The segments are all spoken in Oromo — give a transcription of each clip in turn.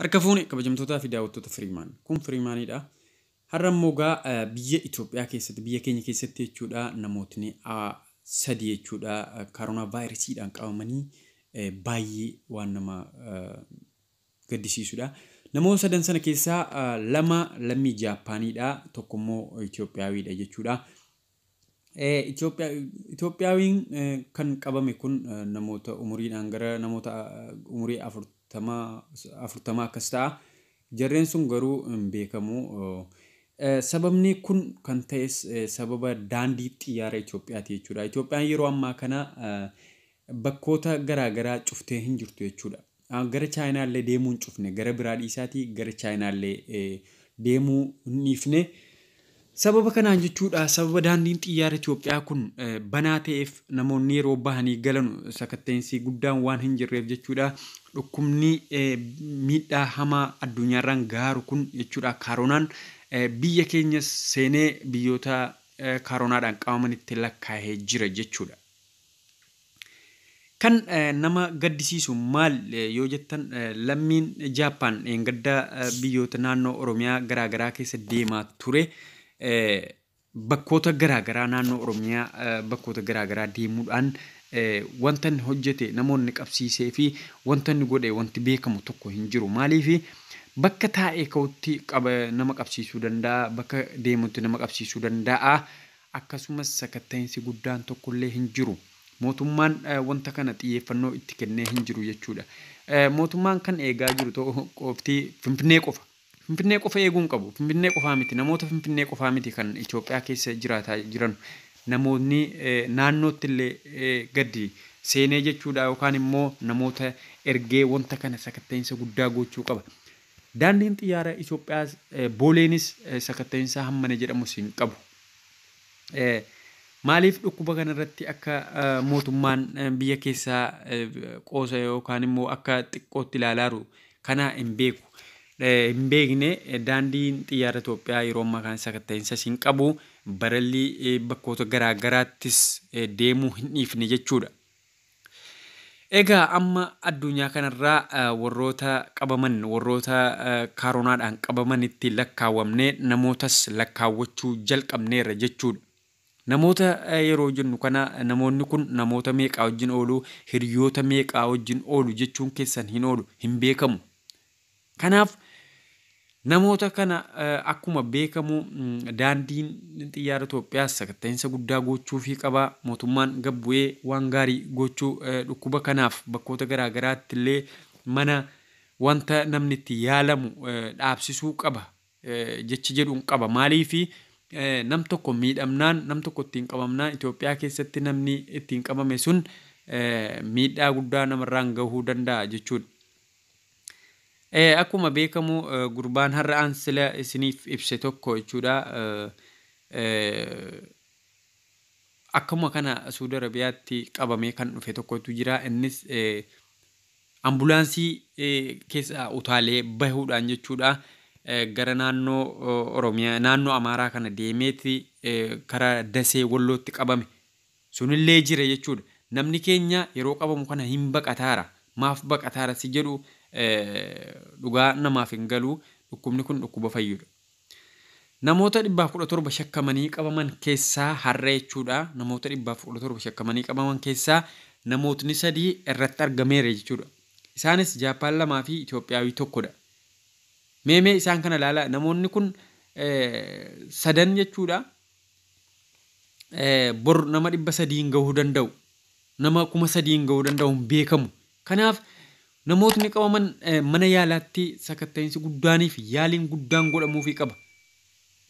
Harka fuuni kabajamtootaa fi daawwattoota Firiimaan. Kun Firiimaanidha. Har'a immoo biyya Itoophiyaa keessatti biyya keenya keessatti jechuudha namootni sadii jechuudha kaaroonaa vaayirasiidhaan qabamanii baay'ee waan nama gaddisiisudha. Namoota sadan sana keessaa lama lammii Jaappaaniidha, tokko immoo Itoophiyaawidha jechuudha. Itoophiyaawiin kan qabame kun namoota umuriidhaan gara namoota umurii 40 akkas ta'a. Jarreen sun garuu hin beekamu. Sababni kun kan ta'es sababa daandii xiyyaara Itoophiyaati jechuudha. Itoophiyaan yeroo ammaa kana bakkoota garaagaraa cuftee hin jirtu jechuudha. Gara Chaayinaallee deemuu hin cufne, gara biraa dhiisaatii gara Chaayinaallee deemuu hin dhiifne. Sababa kanaan jechuudha, sababa daandiin xiyyaara Itoophiyaa kun banaa ta'eef namoonni yeroo bahanii galan sakatteensi guddaan waan hin jirreef jechuudha. Dhukkubni miidhaa hamaa addunyaarraan gaaru kun jechuudha kaaroonaan biyya keenya seenee biyyoota kaaroonaadhaan qabamanitti lakkaa'ee jira jechuudha. Kan nama gaddisiisu maal yoo jettan lammiin Jaappaan gaddaa biyyoota naannoo Oromiyaa garaagaraa keessa deemaa ture. Bakkoota garaagaraa naannoo Oromiyaa bakkoota garaagaraa deemuudhaan wanta inni hojjete namoonni qabsiisee fi wanta inni godhe wanti beekamu tokko hin jiru. Maaliif bakka taa'ee ka'utti nama qabsiisuu danda'a, bakka deemutti nama qabsiisuu danda'a. Akkasumas sakatta'insi guddaan tokkollee hin jiru. Mootummaan wanta kana xiyyeeffannoo itti kennee hin jiru jechuudha. Mootummaan kan eegaa jiru qofti Finfinnee qofa. Finfinnee qofa eeguun qabu. Finfinnee qofaa miti. Namoota Finfinnee qofaa miti kan Itoophiyaa keessa jiraataa jiran. Namoonni naannootti illee gadi seenee jechuudha yookaan immoo namoota ergee wanta kana sakatta'insa guddaa gochuu qaba. Daandiin xiyyaara Itoophiyaa booleenis sakatta'insa hammana jedhamus hin qabu. Maaliif dhukkuba kanarratti akka mootummaan biyya keessaa qoosa yookaan immoo akka xiqqootti ilaalaa jiru kana hin beeku. Hin beekne daandiin xiyyaara Itoophiyaa yeroo ammaa kana sakatta'insa hin qabu. Baralli bakkoota garaagaraattis deemuu hin dhiifne jechuudha. Egaa amma addunyaa kanarraa warroota qabaman warroota kaaroonaadhaan qabamanitti lakkaawwamne namootas lakkaawwachuu jalqabneerra jechuudha. Namoota yeroo jennu kana namoonni kun namoota meeqaa wajjin oolu, hiriyoota meeqaa wajjin oolu jechuun keessan hin oolu, hin beekamu. Kanaaf namoota kana akkuma beekamu daandiin xiyyaara Itoophiyaa sakatta'insa guddaa gochuu fi qaba. Mootummaan gabbu'ee waan gaarii gochuu dhukkuba kanaaf bakkoota garaagaraatti illee mana wanta namni itti yaalamu dhaabsisuu qaba jechi jedhuun qaba. Maaliif nam tokko miidhamnaan nam tokko ittiin qabamnaan Itoophiyaa keessatti namni ittiin qabame sun miidhaa guddaa namarraan gahuu danda'a jechuudha. Akkuma beekamu gurbaan har'a ansila isiniif ibse tokko jechuudha. Akkuma kana Suudi Arabiyaatti qabamee kan dhufe tokkotu jira. Innis ambulaansii keessa utaalee bahuudhaan jechuudha gara naannoo Oromiyaa naannoo Amaaraa kana deemeeti karaa Dasee Wallootti qabame. Sunillee jira jechuudha. Namni keenya yeroo qabamu kana hin baqataara. Maaf baqataara si jedhu dhugaa namaaf hin galu. Dhukkubni kun dhukkuba fayyudha. Namoota 117 shakkamanii qabaman keessaa har'a jechuudha. Namoota 117 shakkamanii qabaman keessaa namootni sadii irratti argameera jechuudha. Isaanis Jaappaan lamaa fi Itoophiyaawii tokkodha. Meemee isaan kana ilaala. Namoonni kun sadan jechuudha. Bor nama 300 gahuu danda'u. Nama 3,000 gahuu danda'u hin beekamu. Kanaaf namootni qabaman mana yaalaatti sakatta'insi guddaanii fi yaaliin guddaan godhamuufii qaba.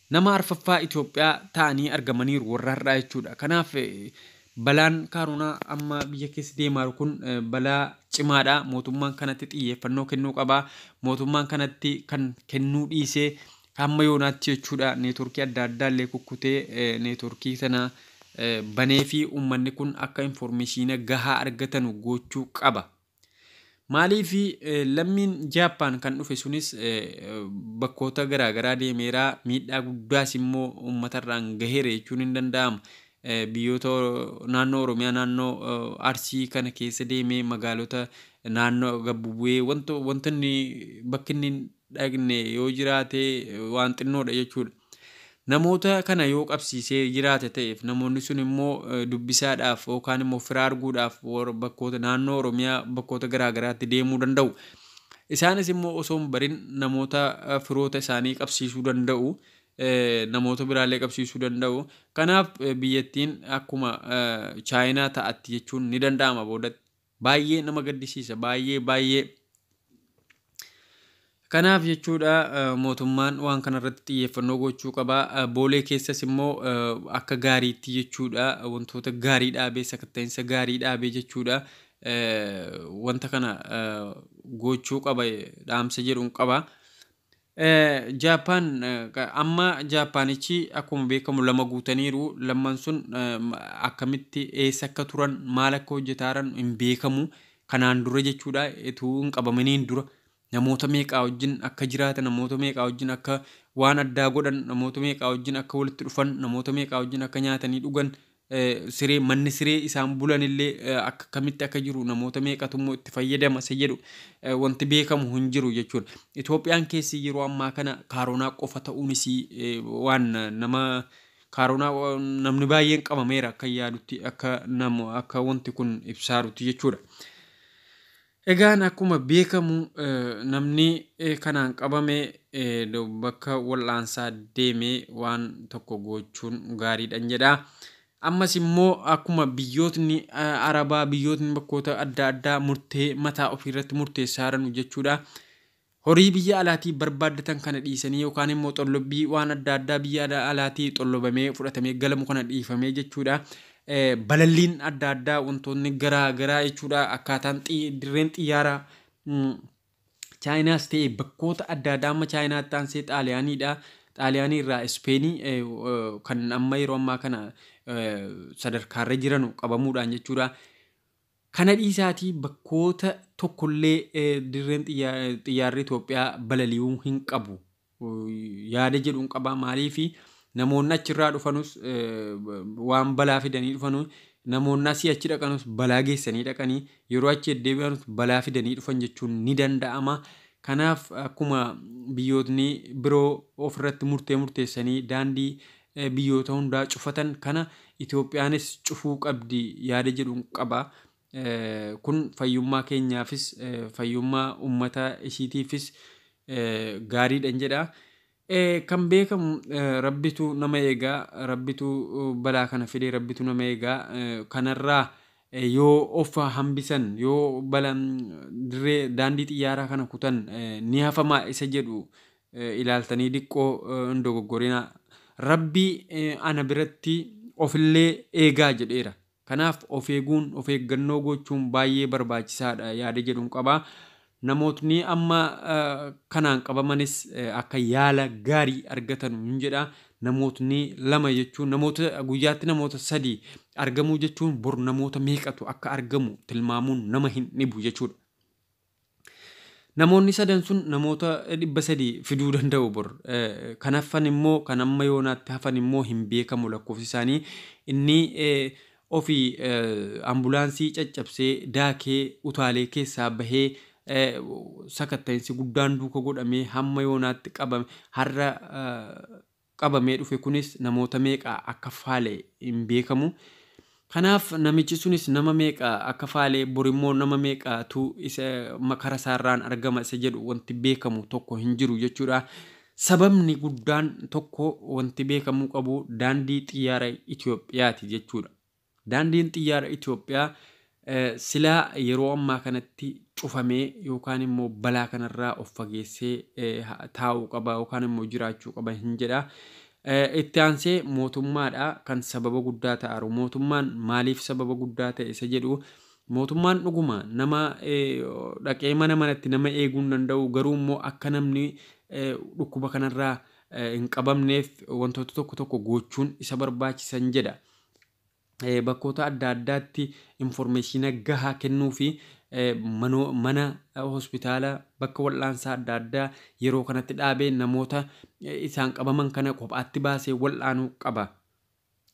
Nama arfaffaa Itoophiyaa ta'anii argamaniiru warra har'aa jechuudha. Kanaaf balaan kaaroonaa amma biyya keessa deemaa jiru kun balaa cimaadha. Mootummaan kanatti xiyyeeffannoo kennuu qaba. Mootummaan kanatti kan kennuu dhiisee hamma yoonaatti jechuudha neetworkii adda addaa illee kukkutee neetworkii sana banee fi uummanni kun akka informeeshina gahaa argatan gochuu qaba. Maaliif lammiin Jaappaan kan dhufe sunis bakkoota garaagaraa deemeera. Miidhaa guddaas immoo uummatarraan gaheera jechuun hin danda'amu. biyyoota naannoo Oromiyaa naannoo Arsii kana keessa deemee magaalota naannoo Gabbubu'ee wanta inni bakki inni dhaqne yoo jiraate waan xinnoodha jechuudha. Namoota kana yoo qabsiisee jiraate ta'eef namoonni sun immoo dubbisaadhaaf yookaan immoo fira arguudhaaf bakkoota naannoo Oromiyaa bakkoota garaagaraatti deemuu danda'u. Isaanis immoo osoo hin barin namoota firoota isaanii qabsiisuu danda'u. Namoota biraallee qabsiisuu danda'u. Kanaaf biyyattiin akkuma Chaayinaa ta'atti jechuun ni danda'ama boodatti. Baay'ee nama gaddisiisa. Baay'ee. Kanaaf jechuudha mootummaan waan kanarratti xiyyeeffannoo gochuu qaba. Boolee keessas immoo akka gaariitti jechuudha wantoota gaarii dhaabee sakatta'insa gaarii dhaabee jechuudha. Wanta kana gochuu qaba dhaamsa jedhuun qaba. Jaapaan amma Jaapaanichi akkuma beekamu lama guutaniiru. Lamman sun akkamitti eessa akka turan maal akka hojjetaaran hin beekamu. Kanaan dura jechuudha utuu hin qabamaniin dura. Namoota meeqaa wajjin akka jiraatan, namoota meeqaa wajjin akka waan addaa godhan, namoota meeqaa wajjin akka walitti dhufan, namoota meeqaa wajjin akka nyaatanii dhugan, manni siree isaan bulan illee akka kamitti akka jiru namoota meeqatu immoo itti fayyadama isa jedhu wanti beekamu hin jiru jechuudha. Itoophiyaan keessi yeroo ammaa kana kaaroonaa qofa ta'uunis waan nama kaaroonaa namni baay'een qabameera akka yaadutti akka wanti kun ibsaarutti jechuudha. Egaan akkuma beekamu namni kanaan qabame bakka wal'aansaa deemee waan tokko gochuun gaariidhaan jedha. Ammas immoo akkuma biyyootni Arabaa biyyootni bakkoota adda addaa murtee mataa ofiirratti murteessaa jiran jechuudha. Horii biyya alaatii barbaaddatan kana dhiisanii yookaan immoo xollobbii waan adda addaa biyya alaatii xollobamee fudhatamee galamu kana dhiifamee jechuudha. Balalliin adda addaa wantoonni garaa jechuudha akkaataan dirreen xiyyaaraa Chaayinaas ta'e bakkoota adda addaa amma Chaayinaatti taansee Xaaliyaaniidha. Xaaliyaanii irraa Ispeenii kan amma yeroo ammaa kana sadarkaarra jiran qabamuudhaan jechuudha. Kana dhiisaatii bakkoota tokkollee dirreen xiyyaarri Itoophiyaa balali'uu hin qabu. Yaada jedhuun qaba maaliifi namoonni achirraa dhufanus waan balaa fidanii dhufanu namoonni asii achi dhaqanus balaa geessanii dhaqanii yeroo achi deebi'anus balaa fidanii dhufan jechuun ni danda'ama. Kanaaf akkuma biyyootni biroo ofirratti murteessanii daandii biyyoota hundaa cufatan kana Itoophiyaanis cufuu qabdi yaada jedhuun qaba. Kun fayyummaa keenyaafis fayyummaa uummata isiitiifis gaariidhaan jedha. Kan beekamu rabbitu nama eegaa, rabbitu balaa kana fidee rabbitu nama eegaa. Kanarraa yoo of hambisan yoo dirree daandii xiyyaaraa kana kutan ni hafamaa isa jedhu ilaaltanii diqqoo hin dogoggorina. Rabbi ana biratti ofillee eegaa jedheera. Kanaaf of eeguun of eeggannoo gochuun baay'ee barbaachisaadha yaada jedhuun qaba. Namootni amma kanaan qabamanis akka yaala gaarii argatan hin jedha. Namootni lama jechuun namoota guyyaatti namoota 3 argamuu jechuun bor namoota meeqatu akka argamu tilmaamuun nama hin dhibu jechuudha. Namoonni 3 sun namoota 300 fiduu danda'u bor. Kan hafan immoo kan amma yoonaatti hafan immoo hin beekamu lakkoofsi isaanii. Inni ofii ambulaansii caccabsee daakee utaalee keessaa bahee sakatta'insi guddaan duuka godhamee hamma yoonaatti har'a qabamee dhufe kunis namoota meeqa akka faale hin beekamu. Kanaaf namichi sunis nama meeqa akka faale bor immoo nama meeqatu isa makara isaarraan argama isa jedhu wanti beekamu tokko hin jiru jechuudha. Sababni guddaan tokko wanti beekamu qabu daandii xiyyaara Itoophiyaati jechuudha. Daandiin xiyyaara Itoophiyaa silaa yeroo ammaa kanatti cufamee yookaan immoo balaa kanarraa of fageessee taa'uu qaba yookaan immoo jiraachuu qaba hin jedha. Itti aansee mootummaadha kan sababa guddaa ta'aru. Mootummaan maaliif sababa guddaa ta'e isa jedhu mootummaan dhuguma nama dhaqee manatti nama eeguu hin danda'u. Garuu immoo akka namni dhukkuba kanarraa hin qabamneef wantoota tokko gochuun isa barbaachisan jedha. Bakkoota adda addaatti informeeshina gahaa kennuu fi mana hospitaala bakka wal'aansaa adda addaa yeroo kanatti dhaabee namoota isaan qabaman kana kophaatti baasee wal'aanuu qaba.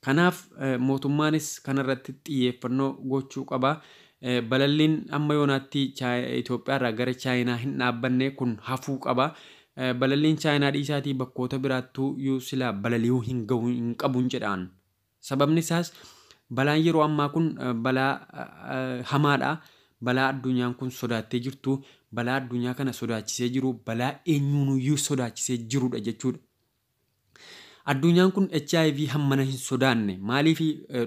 Kanaaf mootummaanis kanarratti xiyyeeffannoo gochuu qaba. Balalliin amma yoonaatti Itoophiyaa irraa gara Chaayinaa hin dhaabbanne kun hafuu qaba. Balalliin Chaayinaa dhiisaatii bakkoota biraattuu yoo silaa balali'uu hin qabuun jedhaan. Sababni isaas balaan yeroo ammaa kun balaa hamaadha. Balaa addunyaan kun sodaattee jirtu, balaa addunyaa kana sodaachisee jiru, balaa eenyuunuyyuu sodaachisee jirudha jechuudha. Addunyaan kun HIV hammana hin sodaanne. Maaliif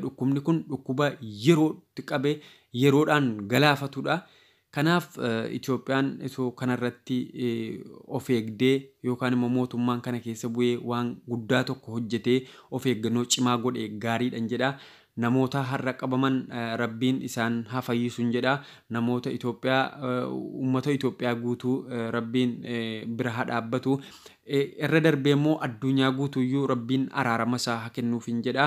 dhukkubni kun dhukkuba yerootti qabe yeroodhaan galaafatudha. Kanaaf Itoophiyaan isoo kanarratti of eegdee yookaan immoo mootummaan kana keessa bu'ee waan guddaa tokko hojjetee of eeggannoo cimaa godhe gaariidhaan jedha. Namoota har'a qabaman Rabbiin isaan haa fayyisuun jedha. Namoota Itoophiyaa uummata Itoophiyaa guutuu Rabbiin bira haa dhaabbatu. Irra darbee immoo addunyaa guutuuyyuu Rabbiin araarama isaa haa kennuufiin jedha.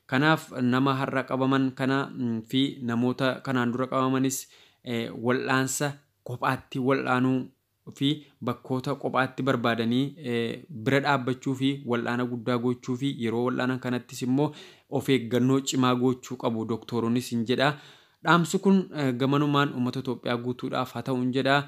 Kanaaf nama har'a qabaman kana fi namoota kanaan dura qabamanis wal'aansa kophaatti wal'aanuu fi bakkoota kophaatti barbaadanii bira dhaabbachuu fi wal'aana guddaa gochuu fi yeroo wal'aanan kanattis immoo of eeggannoo cimaa gochuu qabu doktoroonnis hin jedha. Dhaamsi kun gamanumaan uummata Itoophiyaa guutuudhaaf haa ta'uun jedha.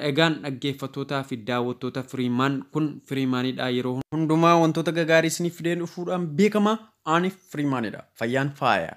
Egaan dhaggeeffattootaa fi daawwattoota Firiimaan kun Firiimaanidha. Yeroo hundumaa wantoota gagaarii isiniif fidee dhufuudhaan beekama. Ani Firiimaanidha. Fayyaan faaya.